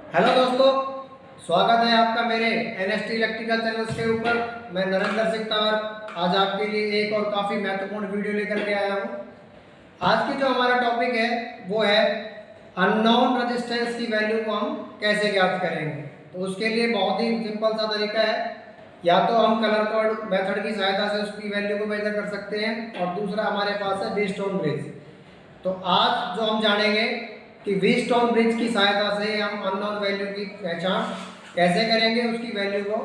Hello दोस्तों, स्वागत है आपका मेरे एनएसटी इलेक्ट्रिकल चैनल्स के ऊपर। मैं नरेंद्र सिंह तंवर आज आपके लिए एक और काफ़ी महत्वपूर्ण वीडियो लेकर के आया हूँ। आज की जो हमारा टॉपिक है वो है अननोन रेजिस्टेंस की वैल्यू को हम कैसे ज्ञात करेंगे। तो उसके लिए बहुत ही सिंपल सा तरीका है, या तो हम कलर कोड मेथड की सहायता से उसकी वैल्यू को मेजर कर सकते हैं, और दूसरा हमारे पास है व्हीटस्टोन ब्रिज। तो आज जो हम जानेंगे कि व्हीटस्टोन ब्रिज की सहायता से हम अननोन वैल्यू की पहचान कैसे करेंगे, उसकी वैल्यू को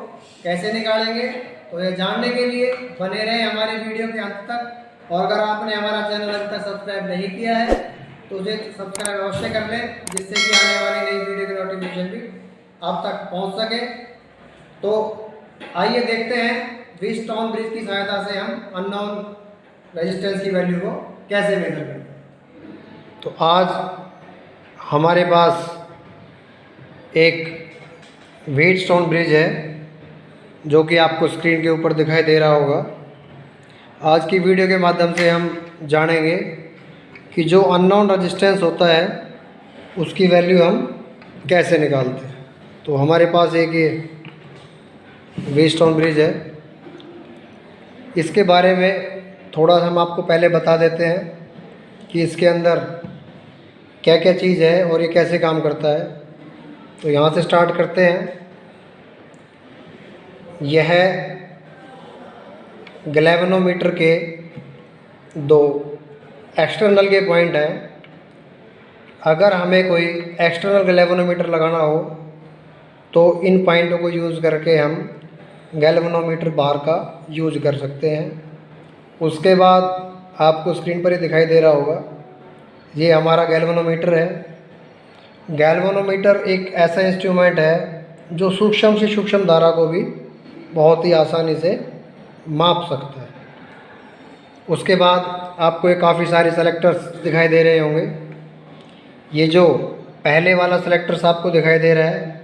कैसे निकालेंगे। तो ये जानने के लिए बने रहे हमारे वीडियो के अंत तक। और अगर आपने हमारा चैनल अभी तक सब्सक्राइब नहीं किया है तो उसे सब्सक्राइब अवश्य कर लें, जिससे कि आने वाली नई वीडियो की नोटिफिकेशन भी आप तक पहुंच सके। तो आइए देखते हैं व्हीटस्टोन ब्रिज की सहायता से हम अननोन रेजिस्टेंस की वैल्यू को कैसे मेजर करते हैं। तो आज हमारे पास एक व्हीटस्टोन ब्रिज है जो कि आपको स्क्रीन के ऊपर दिखाई दे रहा होगा। आज की वीडियो के माध्यम से हम जानेंगे कि जो अननोन रेजिस्टेंस होता है उसकी वैल्यू हम कैसे निकालते हैं। तो हमारे पास एक ये व्हीटस्टोन ब्रिज है, इसके बारे में थोड़ा हम आपको पहले बता देते हैं कि इसके अंदर क्या क्या चीज़ है और ये कैसे काम करता है। तो यहाँ से स्टार्ट करते हैं। यह गैल्वेनोमीटर के दो एक्सटर्नल के पॉइंट हैं। अगर हमें कोई एक्सटर्नल गैल्वेनोमीटर लगाना हो तो इन पॉइंटों को यूज़ करके हम गैल्वेनोमीटर बार का यूज कर सकते हैं। उसके बाद आपको स्क्रीन पर ही दिखाई दे रहा होगा, ये हमारा गैल्वेनोमीटर है। गैल्वेनोमीटर एक ऐसा इंस्ट्रूमेंट है जो सूक्ष्म से सूक्ष्म धारा को भी बहुत ही आसानी से माप सकता है। उसके बाद आपको ये काफ़ी सारे सेलेक्टर्स दिखाई दे रहे होंगे। ये जो पहले वाला सेलेक्टर्स आपको दिखाई दे रहा है,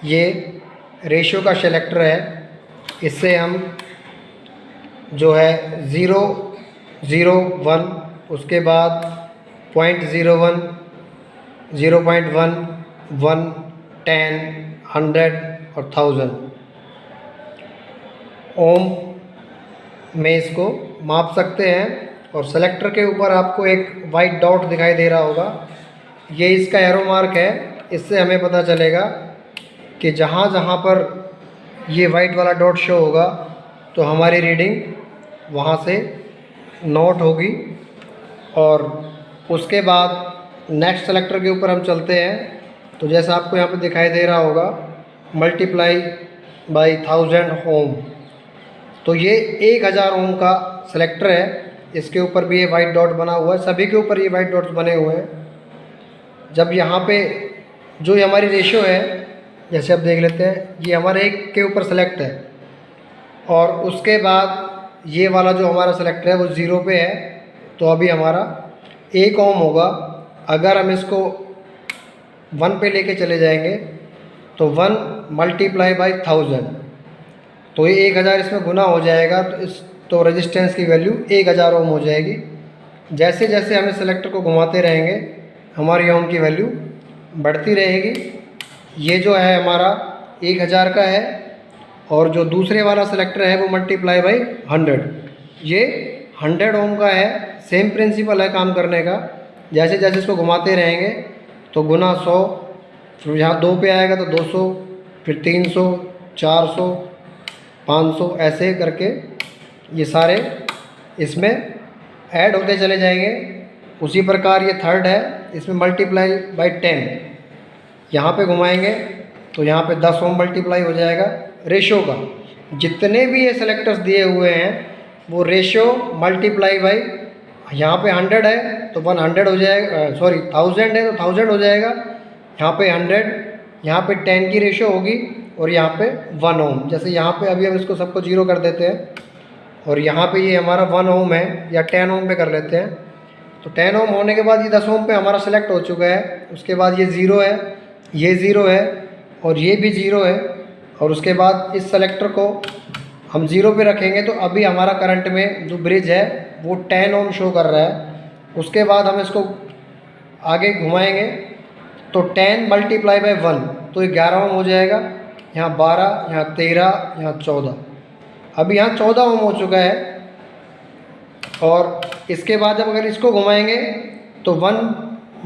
ये रेशियो का सेलेक्टर है। इससे हम जो है 0.01, उसके बाद 0.01, 0.1, 1, 10, 100 और 1000 ओम में इसको माप सकते हैं। और सेलेक्टर के ऊपर आपको एक वाइट डॉट दिखाई दे रहा होगा, ये इसका एरो मार्क है। इससे हमें पता चलेगा कि जहाँ जहाँ पर ये वाइट वाला डॉट शो होगा तो हमारी रीडिंग वहाँ से नोट होगी। और उसके बाद नेक्स्ट सेलेक्टर के ऊपर हम चलते हैं। तो जैसा आपको यहाँ पे दिखाई दे रहा होगा, मल्टीप्लाई बाई 1000 ओम। तो ये 1000 ओम का सेलेक्टर है। इसके ऊपर भी ये वाइट डॉट बना हुआ है, सभी के ऊपर ये वाइट डॉट्स बने हुए हैं। जब यहाँ पे जो हमारी रेशियो है, जैसे आप देख लेते हैं, ये हमारे एक के ऊपर सेलेक्ट है, और उसके बाद ये वाला जो हमारा सेलेक्टर है वो 0 पे है। तो अभी हमारा 1 ओम होगा। अगर हम इसको 1 पे लेके चले जाएंगे तो 1 मल्टीप्लाई बाई 1000, तो ये 1000 इसमें गुना हो जाएगा। तो रेजिस्टेंस की वैल्यू 1000 ओम हो जाएगी। जैसे जैसे हम इस सेलेक्टर को घुमाते रहेंगे हमारी ओम की वैल्यू बढ़ती रहेगी। ये जो है हमारा 1000 का है, और जो दूसरे वाला सेलेक्टर है वो मल्टीप्लाई बाई 100, ये 100 ओम का है। सेम प्रिंसिपल है काम करने का। जैसे जैसे इसको घुमाते रहेंगे तो गुना 100, फिर यहाँ 2 पे आएगा तो 200, फिर 300, 400, 500, ऐसे करके ये सारे इसमें ऐड होते चले जाएंगे। उसी प्रकार ये थर्ड है, इसमें मल्टीप्लाई बाई 10, यहाँ पे घुमाएंगे तो यहाँ पे 10 ओम मल्टीप्लाई हो जाएगा रेशियो का। जितने भी ये सेलेक्टर्स दिए हुए हैं वो रेशियो मल्टीप्लाई बाई, यहाँ पे 100 है तो 100 हो जाएगा, सॉरी 1000 है तो 1000 हो जाएगा। यहाँ पे 100, यहाँ पे 10 की रेशियो होगी, और यहाँ पे 1 ओम। जैसे यहाँ पे अभी हम इसको सबको 0 कर देते हैं, और यहाँ पे ये हमारा 1 ओम है, या 10 ओम पे कर लेते हैं। तो 10 ओम होने के बाद ये 10 ओम पे हमारा सेलेक्ट हो चुका है। उसके बाद ये 0 है, ये 0 है, और ये भी 0 है। और उसके बाद इस सेलेक्टर को हम 0 पे रखेंगे तो अभी हमारा करंट में जो ब्रिज है वो 10 ओम शो कर रहा है। उसके बाद हम इसको आगे घुमाएंगे तो 10 मल्टीप्लाई बाय 1 तो 11 ओम हो जाएगा। यहाँ 12, यहाँ 13, यहाँ 14। अभी यहाँ 14 ओम हो चुका है। और इसके बाद जब अगर इसको घुमाएंगे तो 1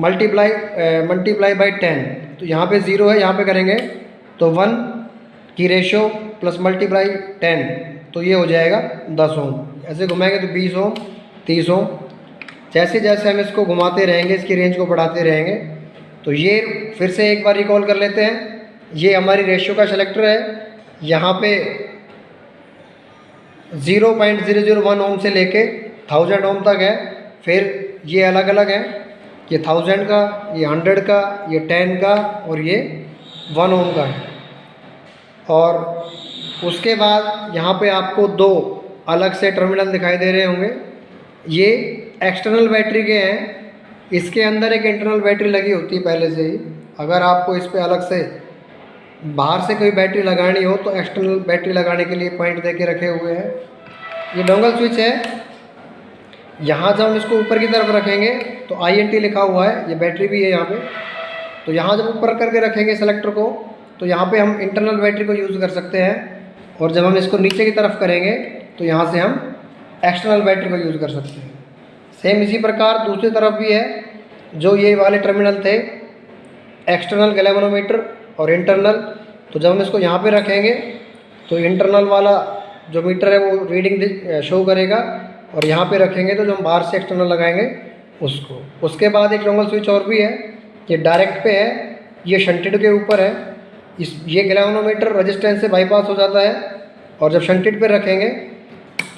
मल्टीप्लाई बाई 10, तो यहाँ पे 0 है, यहाँ पे करेंगे तो 1 की रेशो प्लस मल्टीप्लाई 10, तो ये हो जाएगा 10 ओम। ऐसे घुमाएंगे तो 20 ओम, 30 ओम। जैसे जैसे हम इसको घुमाते रहेंगे, इसकी रेंज को बढ़ाते रहेंगे। तो ये फिर से एक बार रिकॉल कर लेते हैं। ये हमारी रेशियो का सेलेक्टर है। यहाँ पे 0.001 ओम से लेके 1000 ओम तक है। फिर ये अलग अलग है, ये 1000 का, ये 100 का, ये 10 का और ये 1 ओम का है। और उसके बाद यहाँ पे आपको 2 अलग से टर्मिनल दिखाई दे रहे होंगे। ये एक्सटर्नल बैटरी के हैं। इसके अंदर एक इंटरनल बैटरी लगी होती है पहले से ही। अगर आपको इस पर अलग से बाहर से कोई बैटरी लगानी हो तो एक्सटर्नल बैटरी लगाने के लिए पॉइंट दे के रखे हुए हैं। ये डोंगल स्विच है। यहाँ जब हम इसको ऊपर की तरफ रखेंगे तो INT लिखा हुआ है, ये बैटरी भी है यहाँ पे। तो यहाँ जब ऊपर करके रखेंगे सेलेक्टर को तो यहाँ पे हम इंटरनल बैटरी को यूज़ कर सकते हैं। और जब हम इसको नीचे की तरफ करेंगे तो यहाँ से हम एक्सटर्नल बैटरी को यूज़ कर सकते हैं। सेम इसी प्रकार दूसरी तरफ भी है। जो ये वाले टर्मिनल थे, एक्सटर्नल गैल्वेनोमीटर और इंटरनल, तो जब हम इसको यहाँ पे रखेंगे तो इंटरनल वाला जो मीटर है वो रीडिंग शो करेगा। और यहाँ पे रखेंगे तो जो हम बाहर से एक्सटर्नल लगाएंगे उसको। उसके बाद एक डोंगल स्विच और भी है, ये डायरेक्ट पे है, ये शंटेड के ऊपर है। ये गैल्वेनोमीटर रेजिस्टेंस से बाईपास हो जाता है। और जब शंटेड पे रखेंगे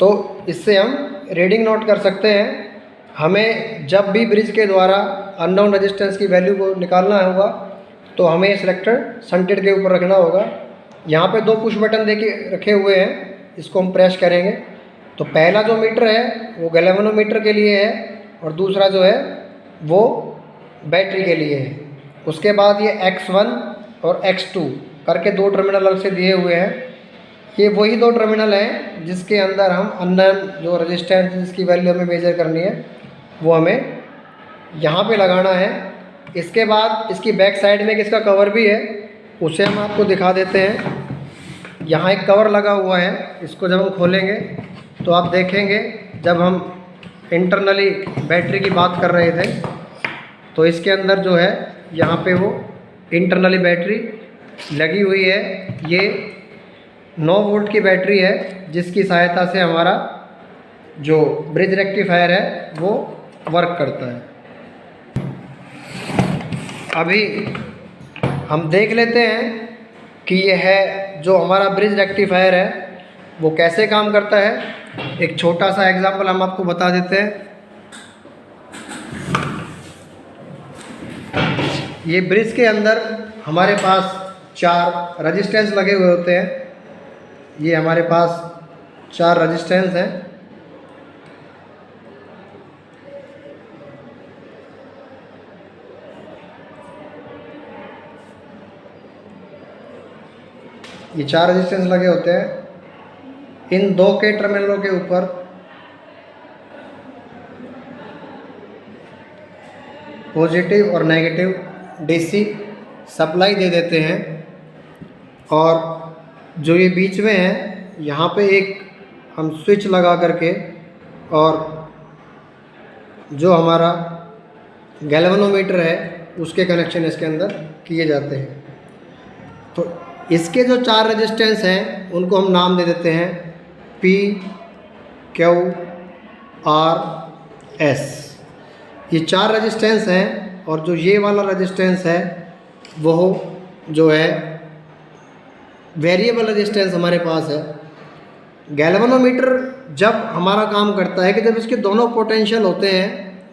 तो इससे हम रीडिंग नोट कर सकते हैं। हमें जब भी ब्रिज के द्वारा अननोन रेजिस्टेंस की वैल्यू को निकालना होगा तो हमें सेलेक्टर शंटेड के ऊपर रखना होगा। यहाँ पे 2 पुश बटन देके रखे हुए हैं, इसको हम प्रेस करेंगे तो पहला जो मीटर है वो गैल्वेनोमीटर के लिए है और दूसरा जो है वो बैटरी के लिए है। उसके बाद ये X1 और X2 करके 2 टर्मिनल अलग से दिए हुए हैं। ये वही 2 टर्मिनल हैं जिसके अंदर हम अननोन जो रेजिस्टेंस जिसकी वैल्यू हमें मेजर करनी है वो हमें यहाँ पे लगाना है। इसके बाद इसकी बैक साइड में इसका कवर भी है, उसे हम आपको दिखा देते हैं। यहाँ एक कवर लगा हुआ है, इसको जब हम खोलेंगे तो आप देखेंगे जब हम इंटरनली बैटरी की बात कर रहे थे तो इसके अंदर जो है यहाँ पे वो इंटरनली बैटरी लगी हुई है। ये 9 वोल्ट की बैटरी है जिसकी सहायता से हमारा जो ब्रिज रेक्टिफायर है वो वर्क करता है। अभी हम देख लेते हैं कि यह है जो हमारा ब्रिज रेक्टिफायर है वो कैसे काम करता है। एक छोटा सा एग्जांपल हम आपको बता देते हैं। ये ब्रिज के अंदर हमारे पास 4 रेजिस्टेंस लगे हुए होते हैं। ये हमारे पास 4 रेजिस्टेंस हैं। ये 4 रेजिस्टेंस लगे होते हैं। इन 2 के टर्मिनलों के ऊपर पॉजिटिव और नेगेटिव DC सप्लाई दे देते हैं। और जो ये बीच में है यहाँ पे एक हम स्विच लगा करके और जो हमारा गैल्वेनोमीटर है उसके कनेक्शन इसके अंदर किए जाते हैं। तो इसके जो 4 रेजिस्टेंस हैं उनको हम नाम दे देते हैं P, Q, R, S। ये 4 रेजिस्टेंस हैं। और जो ये वाला रेजिस्टेंस है वो जो है वेरिएबल रेजिस्टेंस हमारे पास है। गैल्वेनोमीटर जब हमारा काम करता है कि जब इसके दोनों पोटेंशियल होते हैं,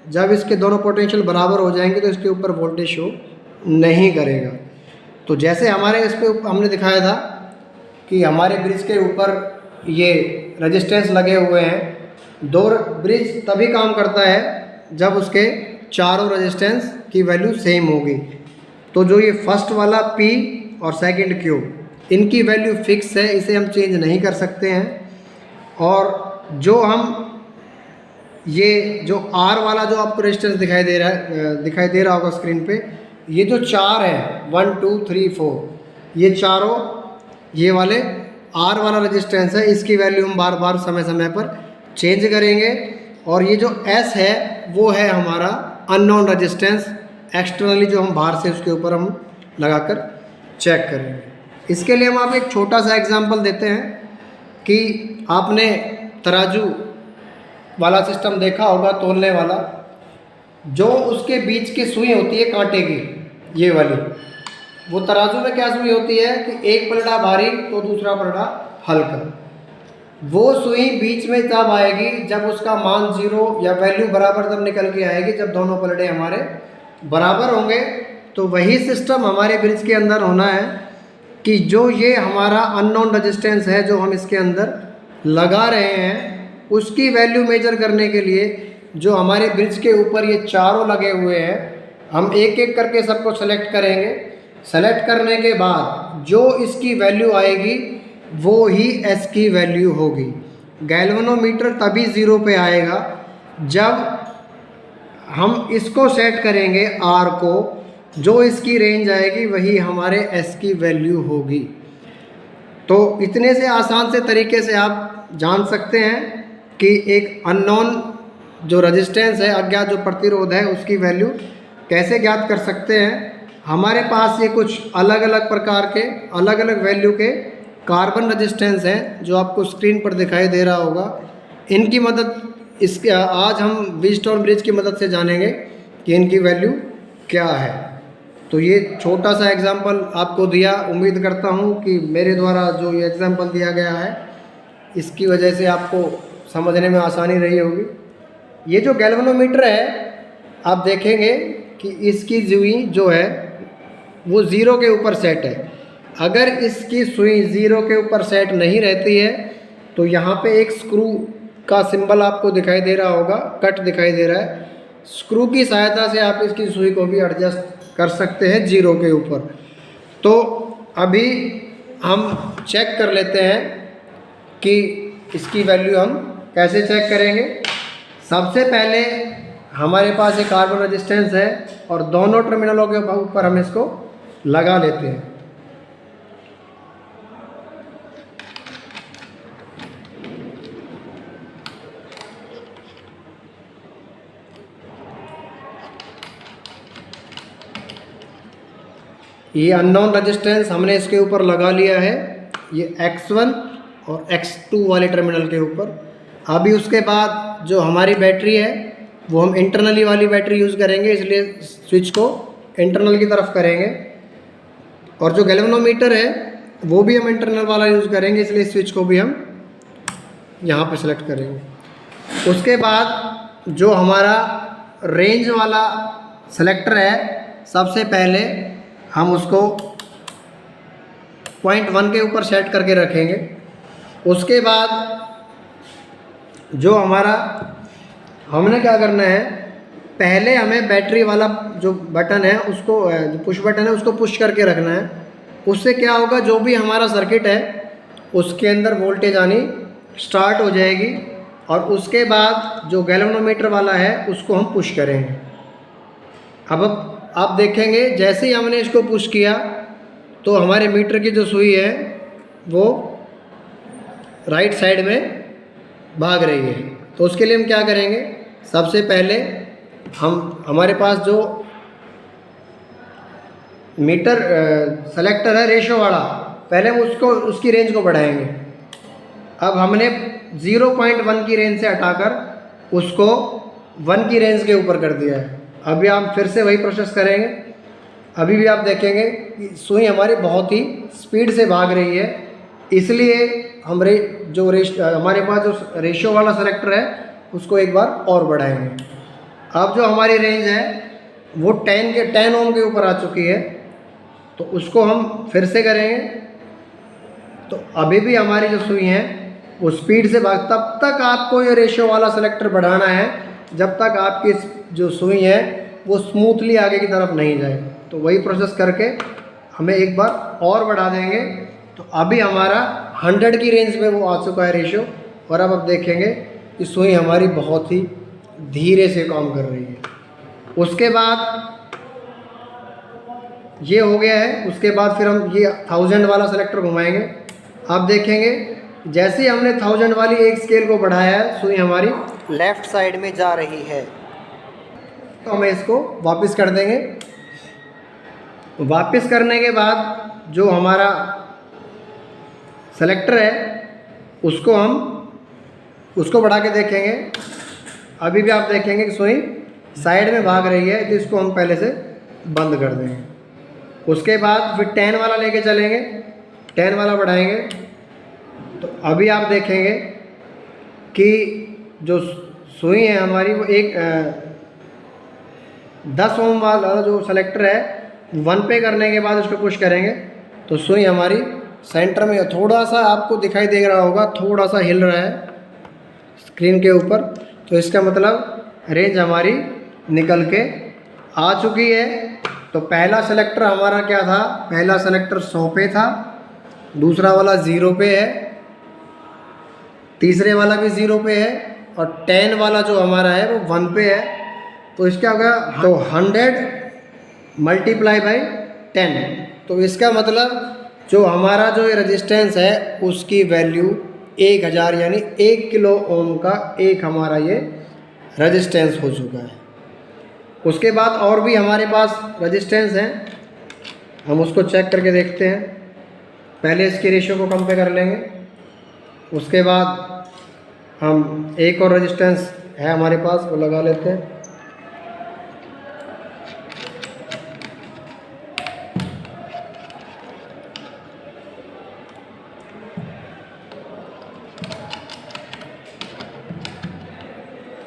जब इसके दोनों पोटेंशियल बराबर हो जाएंगे तो इसके ऊपर वोल्टेज शो नहीं करेगा। तो जैसे हमारे इस पे हमने दिखाया था कि हमारे ब्रिज के ऊपर ये रेजिस्टेंस लगे हुए हैं। 2 ब्रिज तभी काम करता है जब उसके चारों रेजिस्टेंस की वैल्यू सेम होगी। तो जो ये फर्स्ट वाला P और सेकंड Q, इनकी वैल्यू फिक्स है, इसे हम चेंज नहीं कर सकते हैं। और जो हम ये जो R वाला जो आपको रेजिस्टेंस दिखाई दे रहा होगा स्क्रीन पे, ये जो 4 है 1 2 3 4, ये चारों ये वाले R वाला रेजिस्टेंस है, इसकी वैल्यू हम बार बार समय समय पर चेंज करेंगे। और ये जो S है वो है हमारा अननोन रेजिस्टेंस, एक्सटर्नली जो हम बाहर से उसके ऊपर हम लगाकर चेक करेंगे। इसके लिए हम आप एक छोटा सा एग्जांपल देते हैं कि आपने तराजू वाला सिस्टम देखा होगा, तोलने वाला, जो उसके बीच की सुई होती है कांटे की, ये वाली, वो तराजू में क्या सुई होती है कि एक पलड़ा भारी तो दूसरा पलड़ा हल्का। वो सुई बीच में तब आएगी जब उसका मान 0 या वैल्यू बराबर तब निकल के आएगी जब दोनों पलड़े हमारे बराबर होंगे। तो वही सिस्टम हमारे ब्रिज के अंदर होना है कि जो ये हमारा अननोन रेजिस्टेंस है जो हम इसके अंदर लगा रहे हैं, उसकी वैल्यू मेजर करने के लिए जो हमारे ब्रिज के ऊपर ये चारों लगे हुए हैं, हम एक एक करके सबको सेलेक्ट करेंगे। सेलेक्ट करने के बाद जो इसकी वैल्यू आएगी वो ही एस की वैल्यू होगी। गैल्वेनोमीटर तभी 0 पे आएगा जब हम इसको सेट करेंगे आर को, जो इसकी रेंज आएगी वही हमारे एस की वैल्यू होगी। तो इतने से आसान से तरीके से आप जान सकते हैं कि एक अननोन जो रेजिस्टेंस है, अज्ञात जो प्रतिरोध है, उसकी वैल्यू कैसे ज्ञात कर सकते हैं। हमारे पास ये कुछ अलग अलग प्रकार के अलग अलग वैल्यू के कार्बन रेजिस्टेंस हैं जो आपको स्क्रीन पर दिखाई दे रहा होगा। इनकी मदद इसके आज हम व्हीटस्टोन ब्रिज की मदद से जानेंगे कि इनकी वैल्यू क्या है। तो ये छोटा सा एग्जांपल आपको दिया, उम्मीद करता हूँ कि मेरे द्वारा जो ये एग्जांपल दिया गया है इसकी वजह से आपको समझने में आसानी रही होगी। ये जो गैल्वेनोमीटर है आप देखेंगे कि इसकी सुई जो है वो 0 के ऊपर सेट है। अगर इसकी सुई 0 के ऊपर सेट नहीं रहती है तो यहाँ पे एक स्क्रू का सिंबल आपको दिखाई दे रहा होगा, कट दिखाई दे रहा है। स्क्रू की सहायता से आप इसकी सुई को भी एडजस्ट कर सकते हैं 0 के ऊपर। तो अभी हम चेक कर लेते हैं कि इसकी वैल्यू हम कैसे चेक करेंगे। सबसे पहले हमारे पास एक कार्बन रेजिस्टेंस है और दोनों टर्मिनलों के ऊपर हम इसको लगा लेते हैं। ये अननोन रेजिस्टेंस हमने इसके ऊपर लगा लिया है, ये X1 और X2 वाले टर्मिनल के ऊपर। अभी उसके बाद जो हमारी बैटरी है वो हम इंटरनली वाली बैटरी यूज़ करेंगे, इसलिए स्विच को इंटरनल की तरफ करेंगे। और जो गैल्वेनोमीटर है वो भी हम इंटरनल वाला यूज़ करेंगे, इसलिए स्विच को भी हम यहाँ पे सेलेक्ट करेंगे। उसके बाद जो हमारा रेंज वाला सेलेक्टर है, सबसे पहले हम उसको 0.1 के ऊपर सेट करके रखेंगे। उसके बाद जो हमारा हमने क्या करना है, पहले हमें बैटरी वाला जो बटन है उसको, जो पुश बटन है उसको पुश करके रखना है। उससे क्या होगा, जो भी हमारा सर्किट है उसके अंदर वोल्टेज आनी स्टार्ट हो जाएगी। और उसके बाद जो गैल्वेनोमीटर वाला है उसको हम पुश करेंगे। अब आप देखेंगे जैसे ही हमने इसको पुश किया तो हमारे मीटर की जो सुई है वो राइट साइड में भाग रही है। तो उसके लिए हम क्या करेंगे, सबसे पहले हमारे पास जो मीटर सेलेक्टर है रेशो वाला, पहले हम उसकी रेंज को बढ़ाएंगे। अब हमने 0.1 की रेंज से हटाकर उसको 1 की रेंज के ऊपर कर दिया है। अभी हम फिर से वही प्रोसेस करेंगे। अभी भी आप देखेंगे कि सुई हमारी बहुत ही स्पीड से भाग रही है, इसलिए हम हमारे पास जो रेशियो वाला सेलेक्टर है उसको एक बार और बढ़ाएंगे। अब जो हमारी रेंज है वो 10 ओम के ऊपर आ चुकी है, तो उसको हम फिर से करेंगे। तो अभी भी हमारी जो सुई है वो स्पीड से भाग, तब तक आपको ये रेशियो वाला सेलेक्टर बढ़ाना है जब तक आपकी जो सुई है वो स्मूथली आगे की तरफ नहीं जाए। तो वही प्रोसेस करके हमें एक बार और बढ़ा देंगे। तो अभी हमारा 100 की रेंज में वो आ चुका है रेशियो। और अब आप देखेंगे कि सुई हमारी बहुत ही धीरे से काम कर रही है। उसके बाद ये हो गया है। उसके बाद फिर हम ये 1000 वाला सेलेक्टर घुमाएंगे। आप देखेंगे जैसे ही हमने 1000 वाली एक स्केल को बढ़ाया है, सुई हमारी लेफ़्ट साइड में जा रही है। तो हमें इसको वापस कर देंगे। वापस करने के बाद जो हमारा सेलेक्टर है उसको बढ़ा के देखेंगे। अभी भी आप देखेंगे कि सुई साइड में भाग रही है, तो इसको हम पहले से बंद कर देंगे। उसके बाद फिर 10 वाला लेके चलेंगे, 10 वाला बढ़ाएंगे। तो अभी आप देखेंगे कि जो सुई है हमारी वो एक 10 ओम वाला जो सेलेक्टर है 1 पे करने के बाद उसको पुश करेंगे तो सुई हमारी सेंटर में, थोड़ा सा आपको दिखाई दे रहा होगा, थोड़ा सा हिल रहा है स्क्रीन के ऊपर। तो इसका मतलब रेंज हमारी निकल के आ चुकी है। तो पहला सेलेक्टर हमारा क्या था, पहला सेलेक्टर 100 पे था, दूसरा वाला 0 पे है, तीसरे वाला भी 0 पे है और 10 वाला जो हमारा है वो 1 पे है। तो इसका होगा तो 100 मल्टीप्लाई बाई 10। तो इसका मतलब जो हमारा जो ये रेजिस्टेंस है उसकी वैल्यू 1000 यानी 1 किलो ओम का एक हमारा ये रेजिस्टेंस हो चुका है। उसके बाद और भी हमारे पास रेजिस्टेंस हैं, हम उसको चेक करके देखते हैं। पहले इसके रेशियो को कम पे कर लेंगे। उसके बाद हम एक और रेजिस्टेंस है हमारे पास, वो लगा लेते हैं।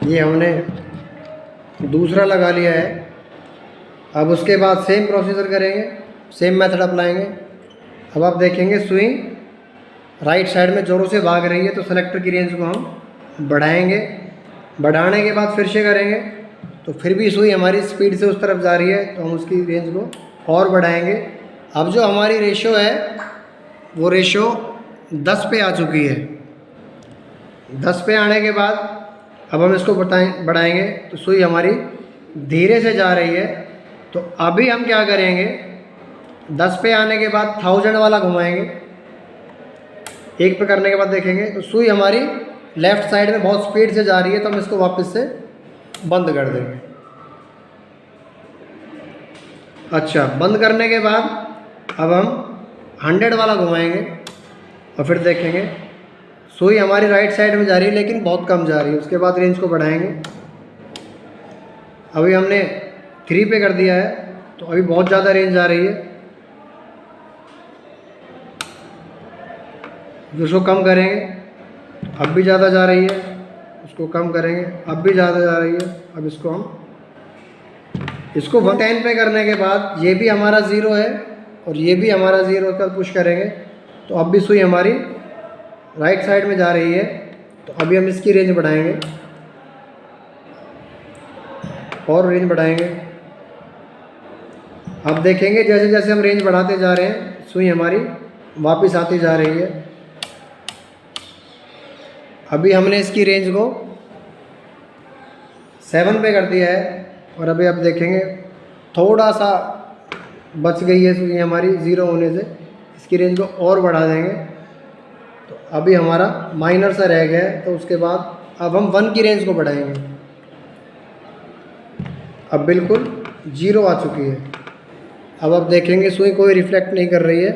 ये हमने दूसरा लगा लिया है। अब उसके बाद सेम प्रोसीजर करेंगे, सेम मेथड अप्लाएंगे। अब आप देखेंगे सुई राइट साइड में ज़ोरों से भाग रही है, तो सेलेक्टर की रेंज को हम बढ़ाएंगे। बढ़ाने के बाद फिर से करेंगे तो फिर भी सुई हमारी स्पीड से उस तरफ जा रही है, तो हम उसकी रेंज को और बढ़ाएंगे। अब जो हमारी रेशो है वो रेशो 10 पे आ चुकी है। 10 पे आने के बाद अब हम इसको बढ़ाएंगे तो सुई हमारी धीरे से जा रही है। तो अभी हम क्या करेंगे, 10 पे आने के बाद 1000 वाला घुमाएंगे। 1 पे करने के बाद देखेंगे तो सुई हमारी लेफ़्ट साइड में बहुत स्पीड से जा रही है, तो हम इसको वापस से बंद कर देंगे। अच्छा, बंद करने के बाद अब हम 100 वाला घुमाएंगे और फिर देखेंगे सुई हमारी राइट साइड में जा रही है लेकिन बहुत कम जा रही है। उसके बाद रेंज को बढ़ाएंगे। अभी हमने 3 पे कर दिया है, तो अभी बहुत ज़्यादा रेंज आ रही है। उसको कम करेंगे, अब भी ज़्यादा जा रही है। उसको कम करेंगे, अब भी ज़्यादा जा रही है। अब इसको 110 पे करने के बाद ये भी हमारा 0 है और ये भी हमारा 0 का पुश करेंगे तो अब भी सुई हमारी राइट साइड में जा रही है। तो अभी हम इसकी रेंज बढ़ाएंगे और रेंज बढ़ाएंगे। अब देखेंगे जैसे जैसे हम रेंज बढ़ाते जा रहे हैं सुई हमारी वापस आती जा रही है। अभी हमने इसकी रेंज को 7 पे कर दिया है और अभी आप देखेंगे थोड़ा सा बच गई है सुई हमारी 0 होने से। इसकी रेंज को और बढ़ा देंगे तो अभी हमारा माइनर सा रह गया है। तो उसके बाद अब हम 1 की रेंज को बढ़ाएंगे। अब बिल्कुल 0 आ चुकी है। अब आप देखेंगे सुई कोई रिफ्लेक्ट नहीं कर रही है।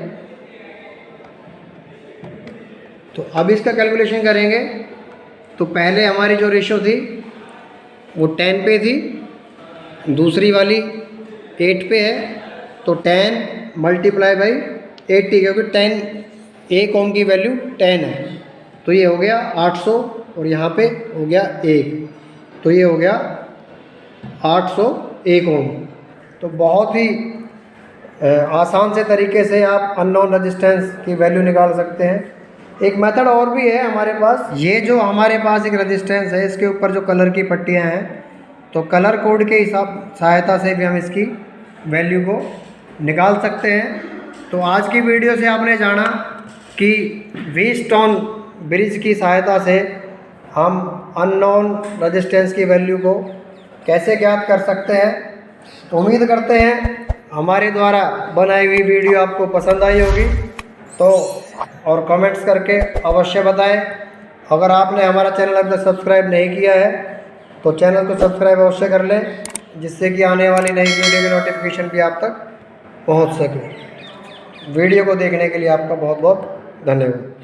तो अब इसका कैलकुलेशन करेंगे तो पहले हमारी जो रेशो थी वो 10 पे थी, दूसरी वाली 8 पे है। तो 10 मल्टीप्लाई बाई 80, क्योंकि 10 1 ओम की वैल्यू 10 है तो ये हो गया 800 और यहाँ पे हो गया 1, तो ये हो गया 801 ओम। तो बहुत ही आसान से तरीके से आप अननोन रेजिस्टेंस की वैल्यू निकाल सकते हैं। एक मेथड और भी है हमारे पास। ये जो हमारे पास एक रेजिस्टेंस है, इसके ऊपर जो कलर की पट्टियाँ हैं, तो कलर कोड के हिसाब सहायता से भी हम इसकी वैल्यू को निकाल सकते हैं। तो आज की वीडियो से आपने जाना कि व्हीटस्टोन ब्रिज की सहायता से हम अननोन रेजिस्टेंस की वैल्यू को कैसे ज्ञात कर सकते हैं। तो उम्मीद करते हैं हमारे द्वारा बनाई हुई वीडियो आपको पसंद आई होगी तो और कमेंट्स करके अवश्य बताएं। अगर आपने हमारा चैनल अभी तक सब्सक्राइब नहीं किया है तो चैनल को सब्सक्राइब अवश्य कर लें, जिससे कि आने वाली नई वीडियो की नोटिफिकेशन भी आप तक पहुंच सके। वीडियो को देखने के लिए आपका बहुत बहुत धन्यवाद।